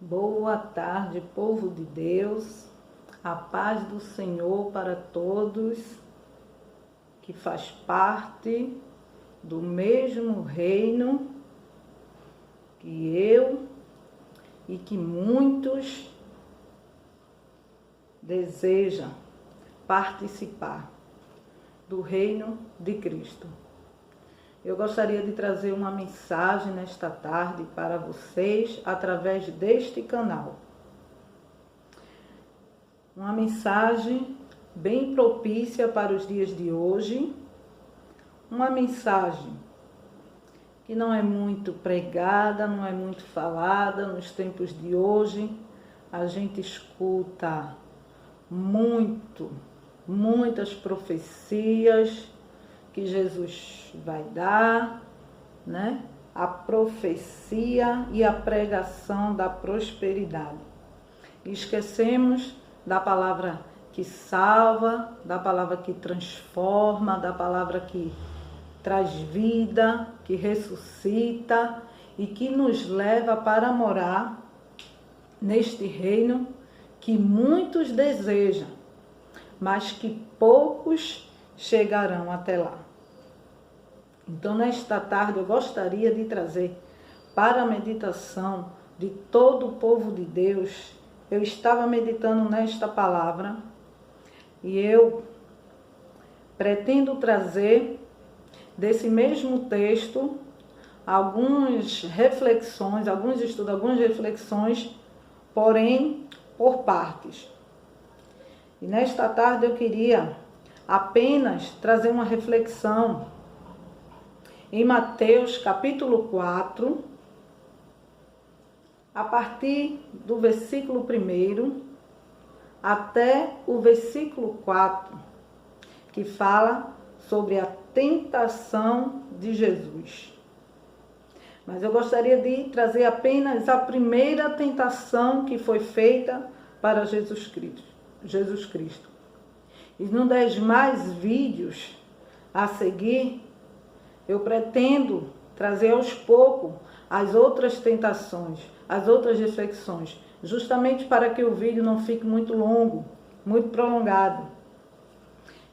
Boa tarde, povo de Deus, a paz do Senhor para todos que faz parte do mesmo reino que eu e que muitos desejam participar do reino de Cristo. Eu gostaria de trazer uma mensagem nesta tarde para vocês através deste canal. Uma mensagem bem propícia para os dias de hoje. Uma mensagem que não é muito pregada, não é muito falada nos tempos de hoje. A gente escuta muitas profecias que Jesus vai dar, né? A profecia e a pregação da prosperidade. E esquecemos da palavra que salva, da palavra que transforma, da palavra que traz vida, que ressuscita e que nos leva para morar neste reino que muitos desejam, mas que poucos chegarão até lá. Então, nesta tarde, eu gostaria de trazer para a meditação de todo o povo de Deus. Eu estava meditando nesta palavra e eu pretendo trazer desse mesmo texto algumas reflexões, algumas reflexões, porém por partes. E nesta tarde eu queria apenas trazer uma reflexão em Mateus capítulo 4, a partir do versículo 1 até o versículo 4, que fala sobre a tentação de Jesus. Mas eu gostaria de trazer apenas a primeira tentação que foi feita para Jesus Cristo. E nos demais vídeos a seguir, eu pretendo trazer aos poucos as outras tentações, as outras reflexões, justamente para que o vídeo não fique muito longo, muito prolongado.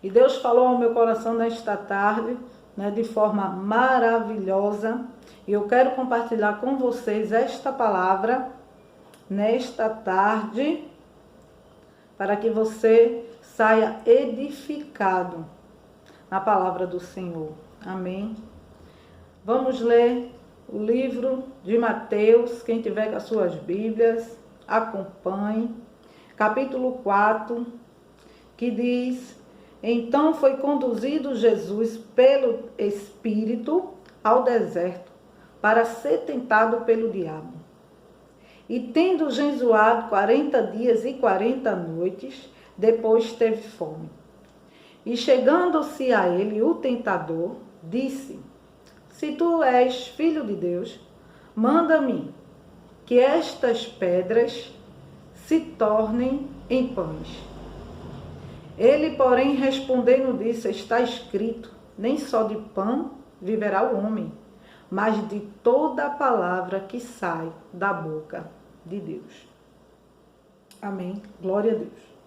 E Deus falou ao meu coração nesta tarde, né, de forma maravilhosa, e eu quero compartilhar com vocês esta palavra nesta tarde, para que você saia edificado na palavra do Senhor. Amém? Vamos ler o livro de Mateus. Quem tiver com as suas Bíblias, acompanhe. Capítulo 4, que diz: Então foi conduzido Jesus pelo Espírito ao deserto para ser tentado pelo diabo. E tendo jejuado 40 dias e 40 noites, depois teve fome. E chegando-se a ele o tentador, disse: Se tu és filho de Deus, manda-me que estas pedras se tornem em pães. Ele, porém, respondendo disse: Está escrito, nem só de pão viverá o homem, mas de toda a palavra que sai da boca de Deus. Amém. Glória a Deus.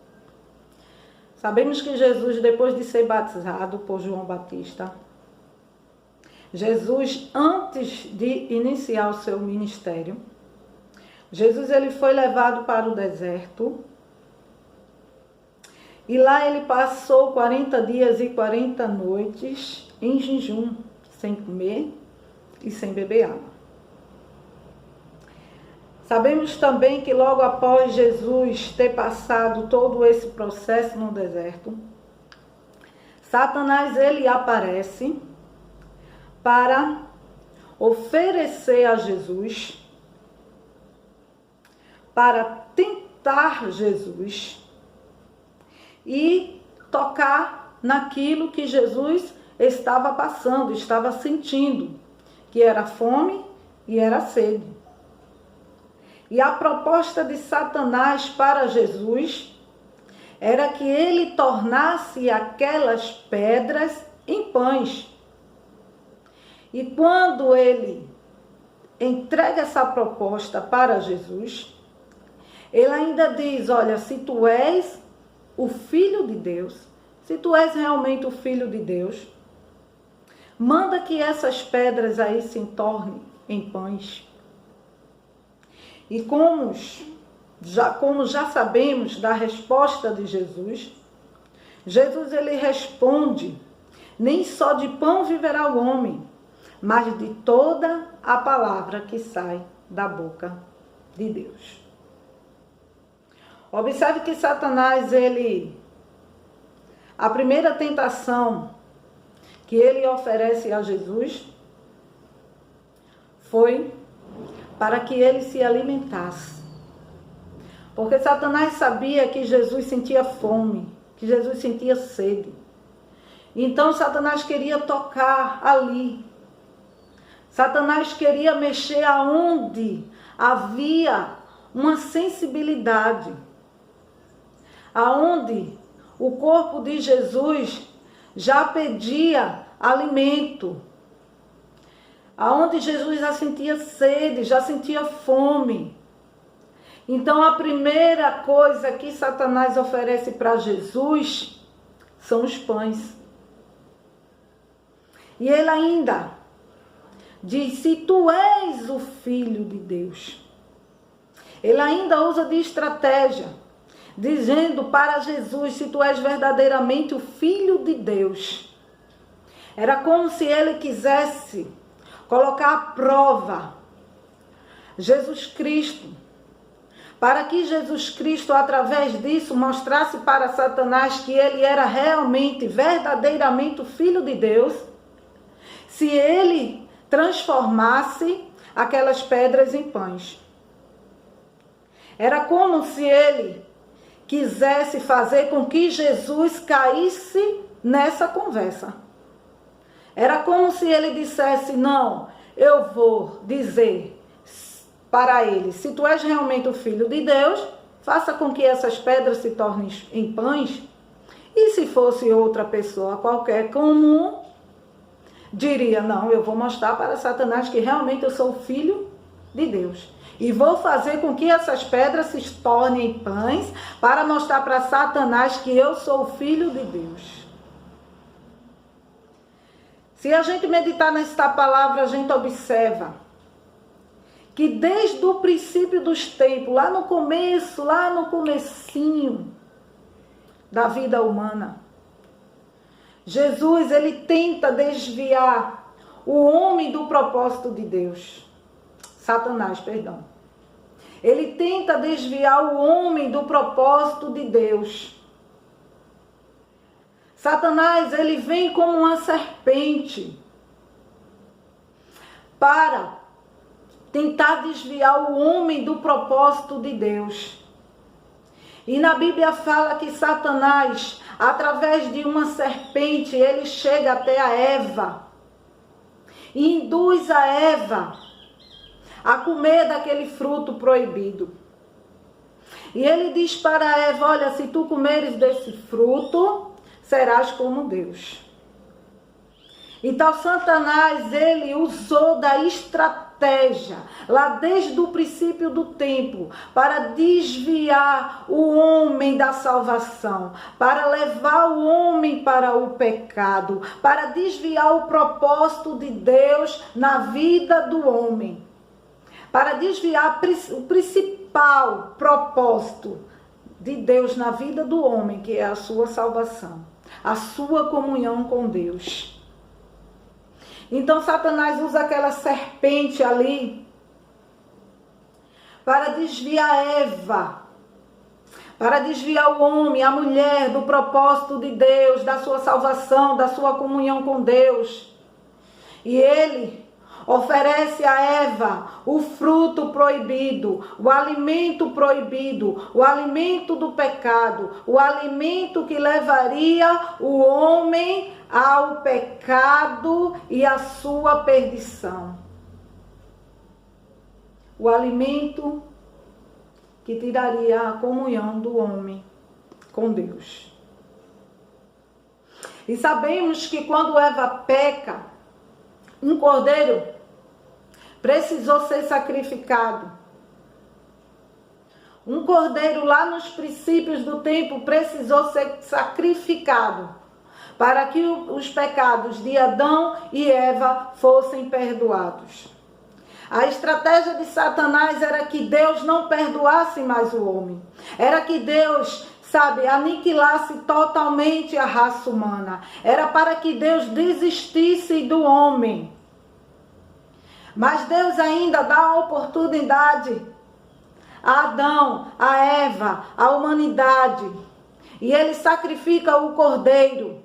Sabemos que Jesus, depois de ser batizado por João Batista, Jesus, antes de iniciar o seu ministério, Jesus ele foi levado para o deserto e lá ele passou 40 dias e 40 noites em jejum, sem comer e sem beber água. Sabemos também que logo após Jesus ter passado todo esse processo no deserto, Satanás ele aparece para oferecer a Jesus, para tentar Jesus e tocar naquilo que Jesus estava passando, estava sentindo, que era fome e era sede. E a proposta de Satanás para Jesus era que ele tornasse aquelas pedras em pães. E quando ele entrega essa proposta para Jesus, Ele ainda diz, olha, se tu és o Filho de Deus, se tu és realmente o Filho de Deus, manda que essas pedras aí se tornem em pães. E como já sabemos da resposta de Jesus, Jesus ele responde, nem só de pão viverá o homem, mas de toda a palavra que sai da boca de Deus. Observe que Satanás, a primeira tentação que ele oferece a Jesus foi para que ele se alimentasse. Porque Satanás sabia que Jesus sentia fome, que Jesus sentia sede. Então Satanás queria tocar ali. Satanás queria mexer aonde havia uma sensibilidade. Aonde o corpo de Jesus já pedia alimento. Aonde Jesus já sentia sede, já sentia fome. Então a primeira coisa que Satanás oferece para Jesus são os pães. E ele ainda diz, se tu és o Filho de Deus. Ele ainda usa de estratégia, dizendo para Jesus, se tu és verdadeiramente o Filho de Deus. Era como se ele quisesse colocar à prova Jesus Cristo, para que Jesus Cristo, através disso, mostrasse para Satanás que ele era realmente, verdadeiramente o Filho de Deus, se ele transformasse aquelas pedras em pães. Era como se ele quisesse fazer com que Jesus caísse nessa conversa. Era como se ele dissesse, não, eu vou dizer para ele, se tu és realmente o Filho de Deus, faça com que essas pedras se tornem em pães. E se fosse outra pessoa qualquer comum, diria, não, eu vou mostrar para Satanás que realmente eu sou o Filho de Deus. E vou fazer com que essas pedras se tornem em pães para mostrar para Satanás que eu sou o Filho de Deus. Se a gente meditar nesta palavra, a gente observa que desde o princípio dos tempos, lá no comecinho da vida humana, Jesus, ele tenta desviar o homem do propósito de Deus. Satanás, perdão. Ele tenta desviar o homem do propósito de Deus. Satanás, ele vem como uma serpente para tentar desviar o homem do propósito de Deus. E na Bíblia fala que Satanás, através de uma serpente, ele chega até a Eva e induz a Eva a comer daquele fruto proibido. E ele diz para Eva, olha, se tu comeres desse fruto, serás como Deus. Então Satanás, ele usou da estratégia, lá desde o princípio do tempo, para desviar o homem da salvação, para levar o homem para o pecado, para desviar o propósito de Deus na vida do homem, para desviar o principal propósito de Deus na vida do homem, que é a sua salvação, a sua comunhão com Deus. Então Satanás usa aquela serpente ali para desviar Eva, para desviar o homem, a mulher do propósito de Deus, da sua salvação, da sua comunhão com Deus. E ele oferece a Eva o fruto proibido, o alimento proibido, o alimento do pecado, o alimento que levaria o homem ao pecado e à sua perdição. O alimento que tiraria a comunhão do homem com Deus. E sabemos que quando Eva peca, um cordeiro precisou ser sacrificado. Um cordeiro lá nos princípios do tempo precisou ser sacrificado para que os pecados de Adão e Eva fossem perdoados. A estratégia de Satanás era que Deus não perdoasse mais o homem. Era que Deus, aniquilasse totalmente a raça humana. Era para que Deus desistisse do homem. Mas Deus ainda dá a oportunidade a Adão, a Eva, a humanidade. E ele sacrifica o cordeiro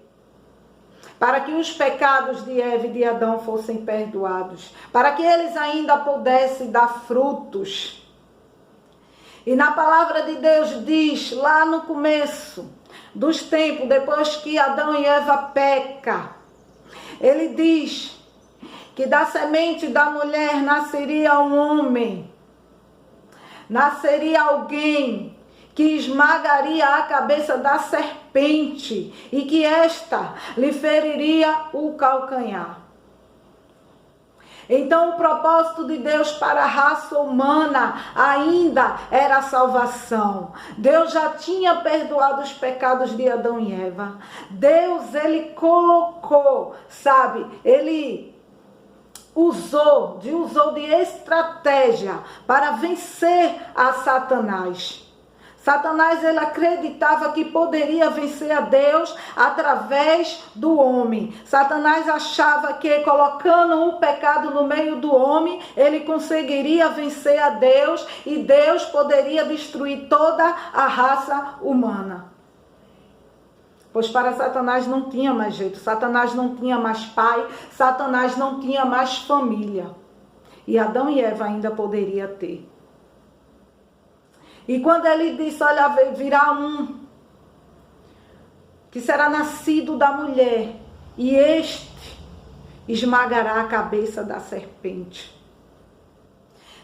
para que os pecados de Eva e de Adão fossem perdoados, para que eles ainda pudessem dar frutos. E na palavra de Deus diz, lá no começo dos tempos, depois que Adão e Eva pecam, ele diz que da semente da mulher nasceria um homem, nasceria alguém que esmagaria a cabeça da serpente e que esta lhe feriria o calcanhar. Então o propósito de Deus para a raça humana ainda era a salvação. Deus já tinha perdoado os pecados de Adão e Eva. Deus, ele colocou, ele usou de estratégia para vencer a Satanás. Satanás, ele acreditava que poderia vencer a Deus através do homem. Satanás achava que colocando o pecado no meio do homem, ele conseguiria vencer a Deus e Deus poderia destruir toda a raça humana. Pois para Satanás não tinha mais jeito, Satanás não tinha mais pai, Satanás não tinha mais família. E Adão e Eva ainda poderia ter. E quando ele disse, olha, virá um que será nascido da mulher, e este esmagará a cabeça da serpente.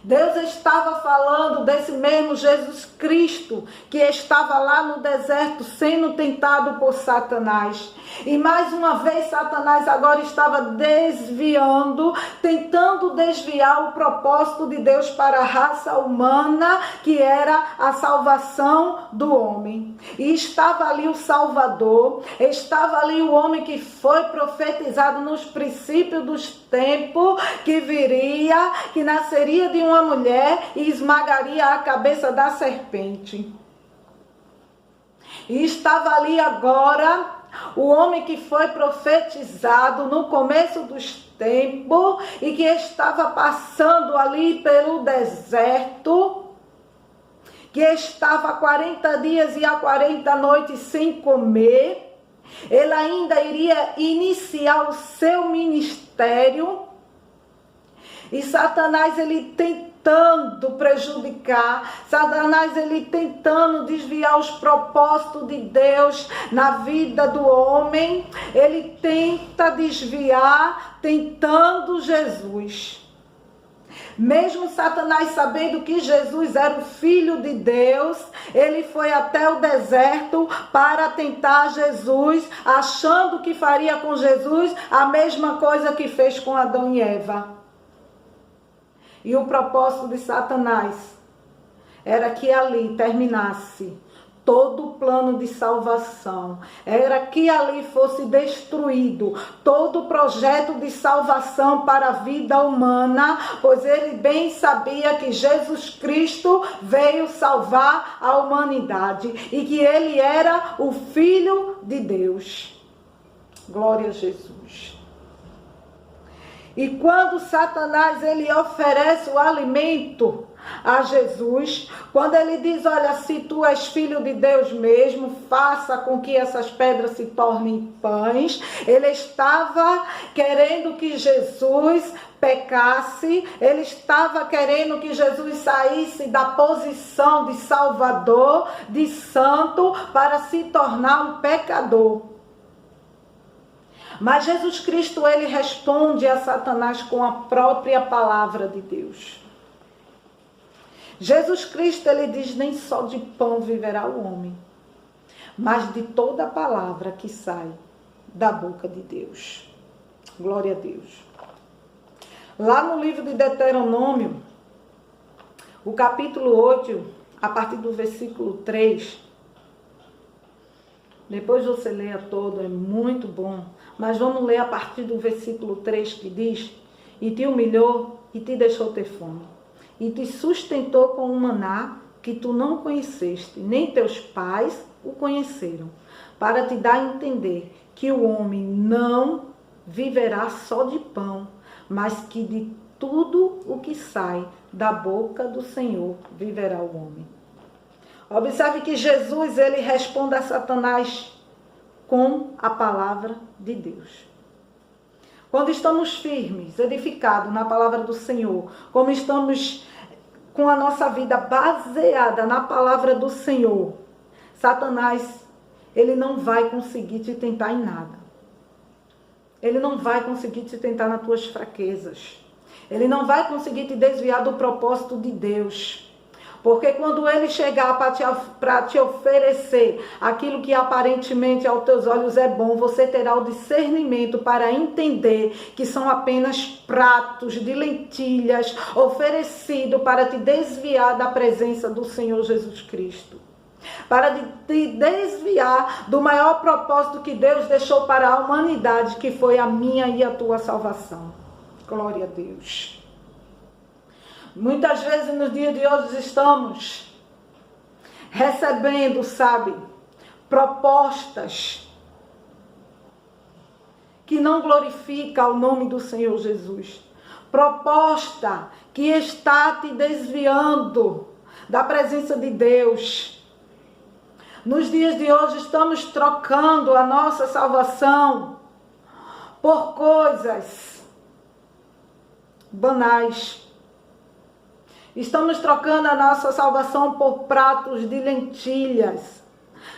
Deus estava falando desse mesmo Jesus Cristo que estava lá no deserto sendo tentado por Satanás. E mais uma vez Satanás agora estava desviando, tentando desviar o propósito de Deus para a raça humana, que era a salvação do homem. E estava ali o Salvador, estava ali o homem que foi profetizado nos princípios dos tempos, que viria, que nasceria de uma mulher e esmagaria a cabeça da serpente. E estava ali agora o homem que foi profetizado no começo dos tempos e que estava passando ali pelo deserto, que estava há 40 dias e há 40 noites sem comer. Ele ainda iria iniciar o seu ministério. E Satanás, ele tentando prejudicar, Satanás, ele tentando desviar os propósitos de Deus na vida do homem, ele tenta desviar, tentando Jesus. Mesmo Satanás sabendo que Jesus era o Filho de Deus, ele foi até o deserto para tentar Jesus, achando que faria com Jesus a mesma coisa que fez com Adão e Eva. E o propósito de Satanás era que ali terminasse todo o plano de salvação. Era que ali fosse destruído todo o projeto de salvação para a vida humana, pois ele bem sabia que Jesus Cristo veio salvar a humanidade e que ele era o Filho de Deus. Glória a Jesus. E quando Satanás, ele oferece o alimento a Jesus, quando ele diz, olha, se tu és filho de Deus mesmo, faça com que essas pedras se tornem pães, ele estava querendo que Jesus pecasse, ele estava querendo que Jesus saísse da posição de Salvador, de santo, para se tornar um pecador. Mas Jesus Cristo, ele responde a Satanás com a própria palavra de Deus. Jesus Cristo, ele diz, nem só de pão viverá o homem, mas de toda a palavra que sai da boca de Deus. Glória a Deus. Lá no livro de Deuteronômio, o capítulo 8, a partir do versículo 3. Depois você leia todo, é muito bom. Mas vamos ler a partir do versículo 3 que diz: e te humilhou e te deixou ter fome, e te sustentou com um maná que tu não conheceste, nem teus pais o conheceram, para te dar a entender que o homem não viverá só de pão, mas que de tudo o que sai da boca do Senhor viverá o homem. Observe que Jesus, ele responde a Satanás com a palavra de Deus. Quando estamos firmes, edificados na palavra do Senhor, como estamos com a nossa vida baseada na palavra do Senhor, Satanás, ele não vai conseguir te tentar em nada. Ele não vai conseguir te tentar nas tuas fraquezas. Ele não vai conseguir te desviar do propósito de Deus. Porque quando ele chegar para te oferecer aquilo que aparentemente aos teus olhos é bom, você terá o discernimento para entender que são apenas pratos de lentilhas oferecidos para te desviar da presença do Senhor Jesus Cristo. Para te desviar do maior propósito que Deus deixou para a humanidade, que foi a minha e a tua salvação. Glória a Deus. Muitas vezes nos dias de hoje estamos recebendo, sabe, propostas que não glorificam o nome do Senhor Jesus. Proposta que está te desviando da presença de Deus. Nos dias de hoje estamos trocando a nossa salvação por coisas banais. Estamos trocando a nossa salvação por pratos de lentilhas.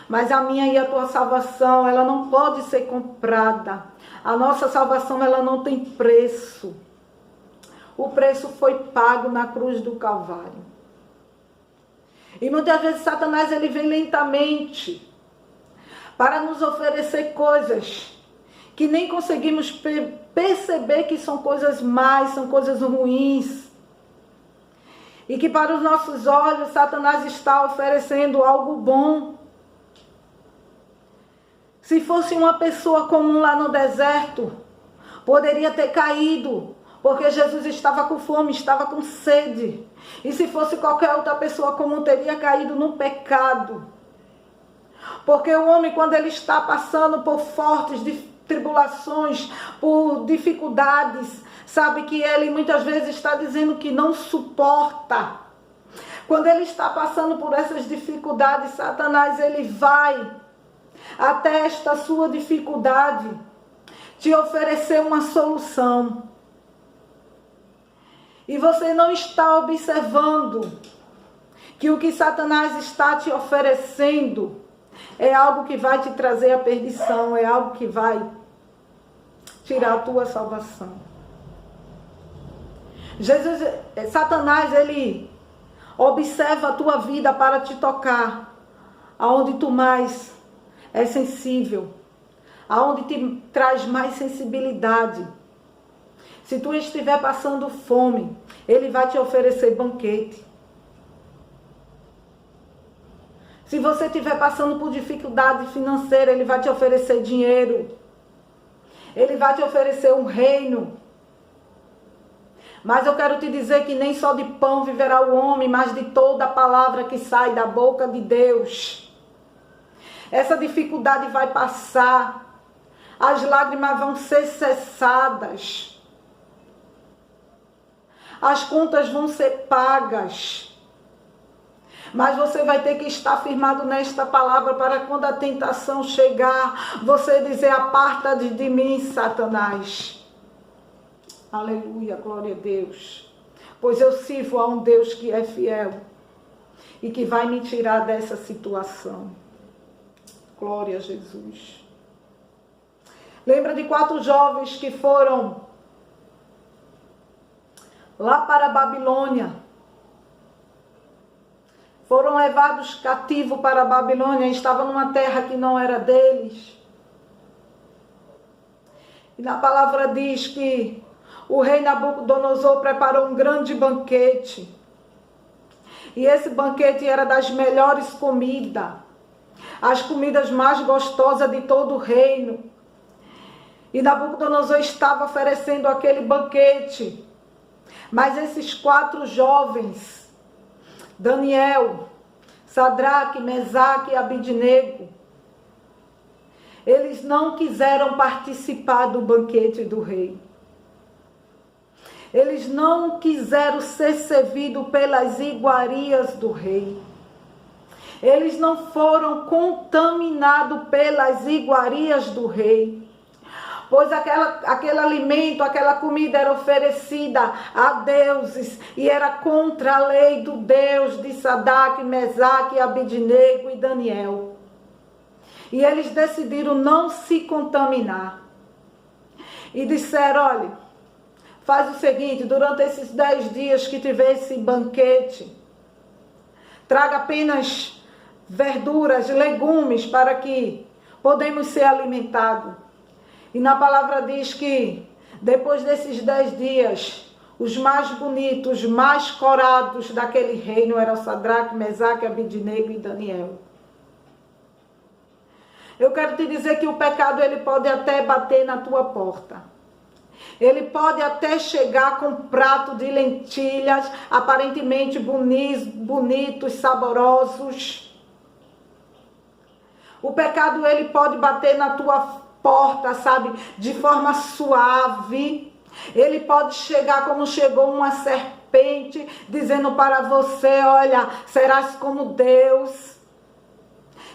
Mas a minha e a tua salvação, ela não pode ser comprada. A nossa salvação, ela não tem preço. O preço foi pago na cruz do Calvário. E muitas vezes Satanás, ele vem lentamente para nos oferecer coisas que nem conseguimos perceber que são coisas más, são coisas ruins. E que para os nossos olhos, Satanás está oferecendo algo bom. Se fosse uma pessoa comum lá no deserto, poderia ter caído, porque Jesus estava com fome, estava com sede. E se fosse qualquer outra pessoa comum, teria caído no pecado. Porque o homem, quando ele está passando por fortes tribulações, por dificuldades, sabe que ele muitas vezes está dizendo que não suporta. Quando ele está passando por essas dificuldades, Satanás, ele vai até esta sua dificuldade te oferecer uma solução. E você não está observando que o que Satanás está te oferecendo é algo que vai te trazer a perdição, é algo que vai tirar a tua salvação. Satanás, ele observa a tua vida para te tocar aonde tu mais é sensível, aonde te traz mais sensibilidade. Se tu estiver passando fome, ele vai te oferecer banquete. Se você estiver passando por dificuldade financeira, ele vai te oferecer dinheiro. Ele vai te oferecer um reino. Mas eu quero te dizer que nem só de pão viverá o homem, mas de toda a palavra que sai da boca de Deus. Essa dificuldade vai passar. As lágrimas vão ser cessadas. As contas vão ser pagas. Mas você vai ter que estar firmado nesta palavra para quando a tentação chegar, você dizer: aparta de mim, Satanás. Aleluia, glória a Deus. Pois eu sirvo a um Deus que é fiel e que vai me tirar dessa situação. Glória a Jesus. Lembra de 4 jovens que foram lá para a Babilônia. Foram levados cativos para a Babilônia, estavam numa terra que não era deles. E na palavra diz que o rei Nabucodonosor preparou um grande banquete. E esse banquete era das melhores comidas, as comidas mais gostosas de todo o reino. E Nabucodonosor estava oferecendo aquele banquete. Mas esses 4 jovens, Daniel, Sadraque, Mesaque e Abidnego, eles não quiseram participar do banquete do rei. Eles não quiseram ser servidos pelas iguarias do rei. Eles não foram contaminados pelas iguarias do rei. Pois aquele alimento, aquela comida era oferecida a deuses e era contra a lei do Deus de Sadraque, Mesaque, Abidnego e Daniel. E eles decidiram não se contaminar. E disseram, olha, faz o seguinte, durante esses 10 dias que tiver esse banquete, traga apenas verduras, legumes, para que podemos ser alimentados. E na palavra diz que depois desses 10 dias, os mais bonitos, os mais corados daquele reino eram Sadraque, Mesaque, Abidnego e Daniel. Eu quero te dizer que o pecado ele pode até bater na tua porta. Ele pode até chegar com um prato de lentilhas, aparentemente bonitos, saborosos. O pecado ele pode bater na tua porta, sabe, de forma suave. Ele pode chegar como chegou uma serpente, dizendo para você, olha, serás como Deus,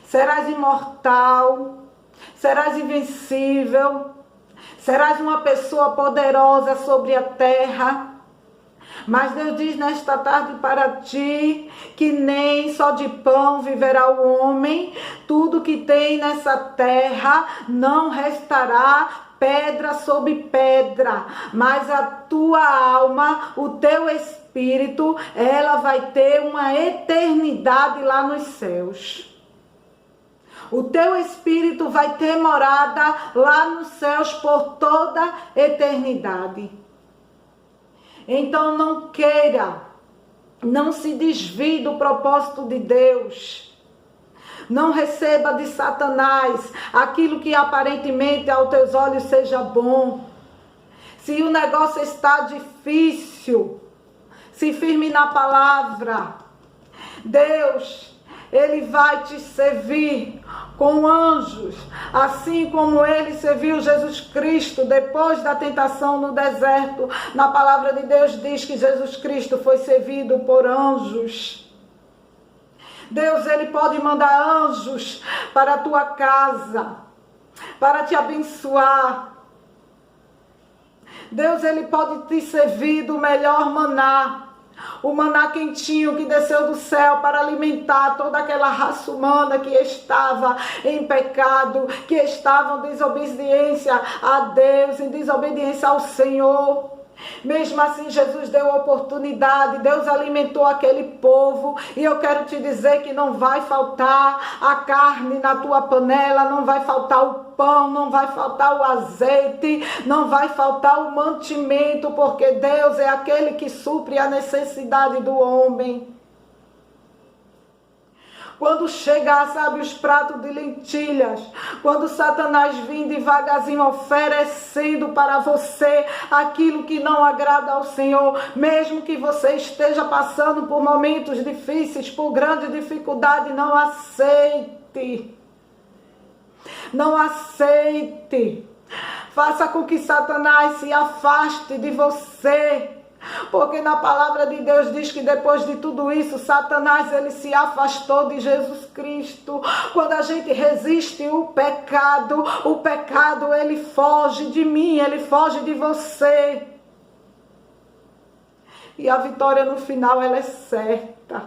serás imortal, serás invencível, serás uma pessoa poderosa sobre a terra. Mas Deus diz nesta tarde para ti que nem só de pão viverá o homem, tudo que tem nessa terra não restará pedra sobre pedra, mas a tua alma, o teu espírito, ela vai ter uma eternidade lá nos céus. O teu espírito vai ter morada lá nos céus por toda a eternidade. Então não queira, não se desvie do propósito de Deus. Não receba de Satanás aquilo que aparentemente aos teus olhos seja bom. Se o negócio está difícil, se firme na palavra. Deus, Ele vai te servir com anjos, assim como Ele serviu Jesus Cristo depois da tentação no deserto. Na palavra de Deus diz que Jesus Cristo foi servido por anjos. Deus, Ele pode mandar anjos para a tua casa, para te abençoar. Deus, Ele pode te servir do melhor maná. O maná quentinho que desceu do céu para alimentar toda aquela raça humana que estava em pecado, que estava em desobediência a Deus, em desobediência ao Senhor. Mesmo assim, Jesus deu oportunidade, Deus alimentou aquele povo, e eu quero te dizer que não vai faltar a carne na tua panela, não vai faltar o pão, não vai faltar o azeite, não vai faltar o mantimento, porque Deus é aquele que supre a necessidade do homem. Quando chegar, sabe, os pratos de lentilhas, quando Satanás vir devagarzinho oferecendo para você aquilo que não agrada ao Senhor, mesmo que você esteja passando por momentos difíceis, por grande dificuldade, não aceite. Não aceite. Faça com que Satanás se afaste de você. Porque na palavra de Deus diz que depois de tudo isso, Satanás ele se afastou de Jesus Cristo. Quando a gente resiste o pecado ele foge de mim, ele foge de você. E a vitória no final ela é certa.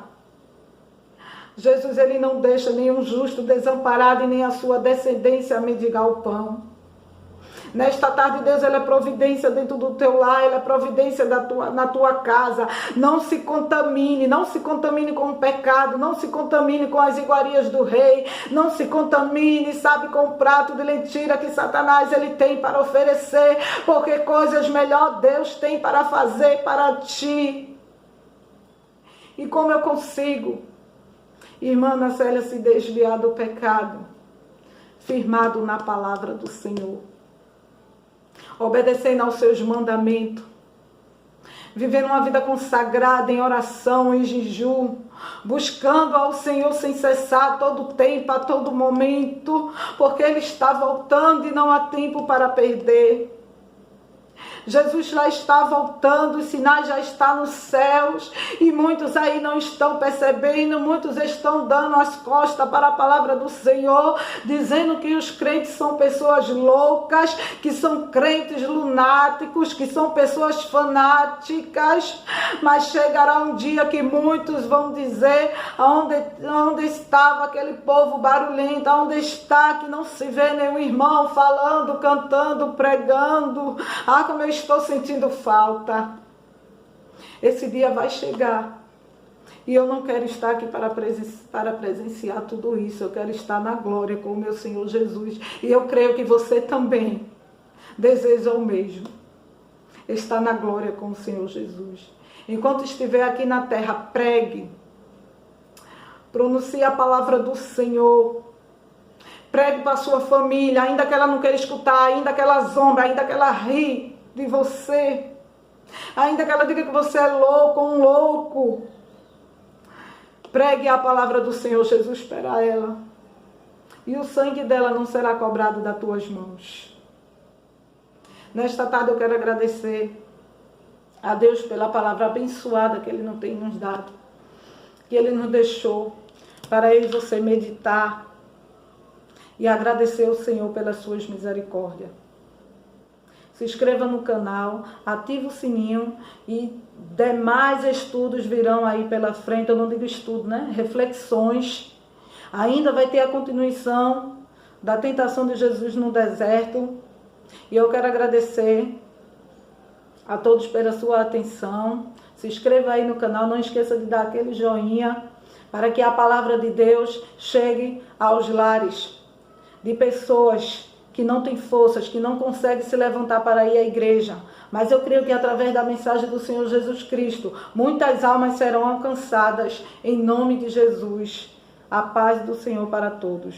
Jesus ele não deixa nenhum justo desamparado e nem a sua descendência mendigar o pão. Nesta tarde, Deus, Ele é providência dentro do teu lar, Ele é providência na tua casa. Não se contamine com o pecado, não se contamine com as iguarias do rei, não se contamine, sabe, com o prato de lentilha que Satanás ele tem para oferecer, porque coisas melhores Deus tem para fazer para ti. E como eu consigo, irmã Ana Célia, se desviar do pecado, firmado na palavra do Senhor, obedecendo aos seus mandamentos, vivendo uma vida consagrada em oração, em jejum, buscando ao Senhor sem cessar, todo tempo, a todo momento, porque Ele está voltando e não há tempo para perder. Jesus já está voltando, os sinais já estão nos céus e muitos aí não estão percebendo, muitos estão dando as costas para a palavra do Senhor, dizendo que os crentes são pessoas loucas, que são crentes lunáticos, que são pessoas fanáticas, mas chegará um dia que muitos vão dizer onde estava aquele povo barulhento, onde está que não se vê nenhum irmão falando, cantando, pregando. Ah, como eu estou sentindo falta. Esse dia vai chegar. E eu não quero estar aqui para presenciar tudo isso. Eu quero estar na glória com o meu Senhor Jesus. E eu creio que você também deseja o mesmo. Estar na glória com o Senhor Jesus. Enquanto estiver aqui na terra, pregue. Pronuncie a palavra do Senhor. Pregue para a sua família, ainda que ela não queira escutar, ainda que ela zomba, ainda que ela ri de você, ainda que ela diga que você é louco, um louco. Pregue a palavra do Senhor Jesus para ela. E o sangue dela não será cobrado das tuas mãos. Nesta tarde eu quero agradecer a Deus pela palavra abençoada que Ele não tem nos dado, que Ele nos deixou para eu e você meditar e agradecer ao Senhor pelas suas misericórdias. Se inscreva no canal, ative o sininho e demais estudos virão aí pela frente. Eu não digo estudo, né? Reflexões. Ainda vai ter a continuação da tentação de Jesus no deserto. E eu quero agradecer a todos pela sua atenção. Se inscreva aí no canal, não esqueça de dar aquele joinha para que a palavra de Deus chegue aos lares de pessoas que não têm forças, que não conseguem se levantar para ir à igreja. Mas eu creio que através da mensagem do Senhor Jesus Cristo, muitas almas serão alcançadas em nome de Jesus. A paz do Senhor para todos.